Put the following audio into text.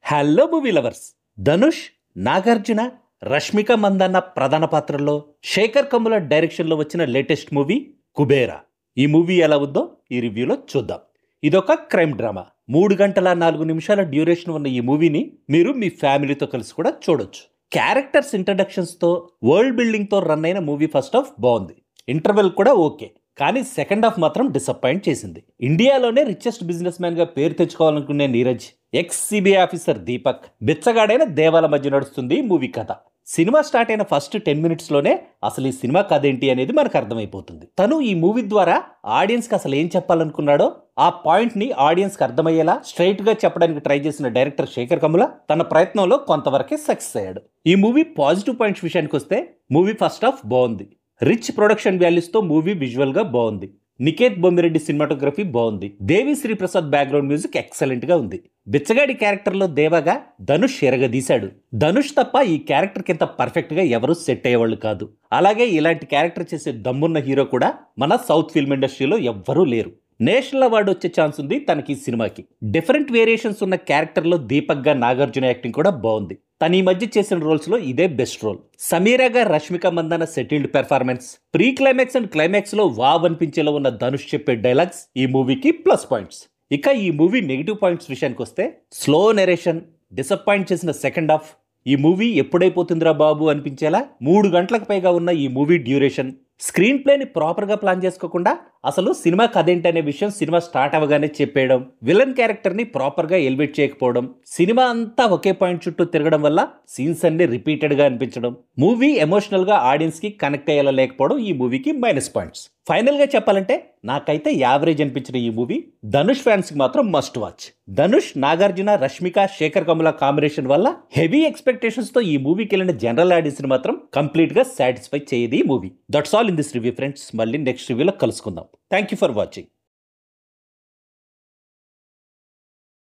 Hello movie lovers. Dhanush, Nagarjuna, Rashmika Mandanna ప్రధాన పాత్రల్లో శేఖర్ కమ్ముల డైరెక్షన్లో వచ్చిన లేటెస్ట్ మూవీ కుబేరా. ఈ మూవీ ఎలా ఉందో ఈ రివ్యూలో చూద్దాం. ఇదొక క్రైమ్ డ్రామా. 3 గంటల 4 నిమిషాల డ్యూరేషన్ ఉన్న ఈ మూవీని మీరు మీ ఫ్యామిలీతో కలిసి కూడా చూడొచ్చు. క్యారెక్టర్స్ ఇంట్రడక్షన్స్తో వరల్డ్ బిల్డింగ్తో రన్ అయిన మూవీ ఫస్ట్ హాఫ్ బాగుంది. ఇంటర్వెల్ కూడా ఓకే, కానీ సెకండ్ హాఫ్ మాత్రం డిసప్పాయింట్ చేసింది. ఇండియాలోనే రిచెస్ట్ బిజినెస్ మ్యాన్ గా పేరు తెచ్చుకోవాలనుకునే Neeraj, ex CBI officer Deepak, బిచ్చగాడైన దేవాల మధ్య నడుస్తుంది మూవీ కథ. సినిమా స్టార్ట్ అయిన ఫస్ట్ 10 minutes లోనే అసలు ఈ సినిమా కథ ఏంటి అనేది మనకు అర్థమైపోతుంది. తను ఈ మూవీ ద్వారా ఆడియన్స్ కి అసలు ఏం చెప్పాలనుకున్నాడో ఆ పాయింట్ ని ఆడియన్స్ కి అర్థమయ్యేలా స్ట్రైట్ గా చెప్పడానికి ట్రై చేసిన డైరెక్టర్ శేఖర్ కమ్ముల తన ప్రయత్నంలో కొంతవరకే సక్సెస్ అయ్యాడు. ఈ మూవీ పాజిటివ్ పాయింట్స్ విషయానికి వస్తే మూవీ ఫస్ట్ హాఫ్ బాగుంది. రిచ్ ప్రొడక్షన్ వాల్యూస్ తో మూవీ విజువల్ గా బాగుంది. నికేత్ బొమ్మిరెడ్డి సినిమాటోగ్రఫీ బాగుంది. Devi Sri Prasad background music excellent గా ఉంది. బిచ్చగాడి క్యారెక్టర్ లో దేవగా ధనుష్ ఎరగదీశాడు. ధనుష్ తప్ప ఈ క్యారెక్టర్ కింద పర్ఫెక్ట్ గా ఎవరు సెట్ అయ్యేవాళ్ళు కాదు. అలాగే ఇలాంటి క్యారెక్టర్ చేసే దమ్మున్న హీరో కూడా మన సౌత్ ఫిల్మ్ ఇండస్ట్రీలో ఎవ్వరూ లేరు. నేషనల్ అవార్డు వచ్చే ఛాన్స్ ఉంది తనకి ఈ సినిమాకి. డిఫరెంట్ వేరియేషన్స్ ఉన్న క్యారెక్టర్ లో దీపక్ గా నాగార్జున యాక్టింగ్ కూడా బాగుంది. తను ఈ మధ్య చేసిన రోల్స్ లో ఇదే బెస్ట్ రోల్. సమీరాగా Rashmika Mandanna settled performance, pre climax and climax లో వావ్ అనిపించేలా ఉన్న ధనుష్ చెప్పే డైలాగ్స్ ఈ మూవీకి ప్లస్ పాయింట్స్. ఇక ఈ మూవీ నెగిటివ్ పాయింట్స్ విషయానికి వస్తే స్లో నెరేషన్, డిసప్పాయింట్ చేసిన సెకండ్ హాఫ్, ఈ మూవీ ఎప్పుడైపోతుందిరా బాబు అనిపించేలా 3 గంటలకు పైగా ఉన్న ఈ మూవీ డ్యూరేషన్, స్క్రీన్ ప్లేని ప్రాపర్గా ప్లాన్ చేసుకోకుండా అసలు సినిమా కథ ఏంటనే విషయం సినిమా స్టార్ట్ అవ్వగానే చెప్పేయడం, విలన్ క్యారెక్టర్ని ప్రాపర్గా ఎలివేట్ చేయకపోవడం, సినిమా అంతా ఒకే పాయింట్ చుట్టూ తిరగడం వల్ల సీన్స్ అన్ని రిపీటెడ్గా అనిపించడం, మూవీ ఎమోషనల్గా ఆడియన్స్కి కనెక్ట్ అయ్యేలా లేకపోవడం ఈ మూవీకి మైనస్ పాయింట్స్. ఫైనల్గా చెప్పాలంటే నాకైతే యావరేజ్ అనిపించిన ఈ మూవీ ధనుష్ ఫ్యాన్స్కి మాత్రం must watch. Dhanush, Nagarjuna, Rashmika, Sekhar Kammula combination వల్ల హెవీ ఎక్స్పెక్టేషన్స్తో ఈ మూవీకి వెళ్ళిన జనరల్ ఆడియన్స్ని మాత్రం కంప్లీట్గా సాటిస్ఫై చేయదు ఈ movie. That's all in this review friends. మళ్ళీ నెక్స్ట్ రివ్యూలో కలుసుకుందాం. Thank you for watching.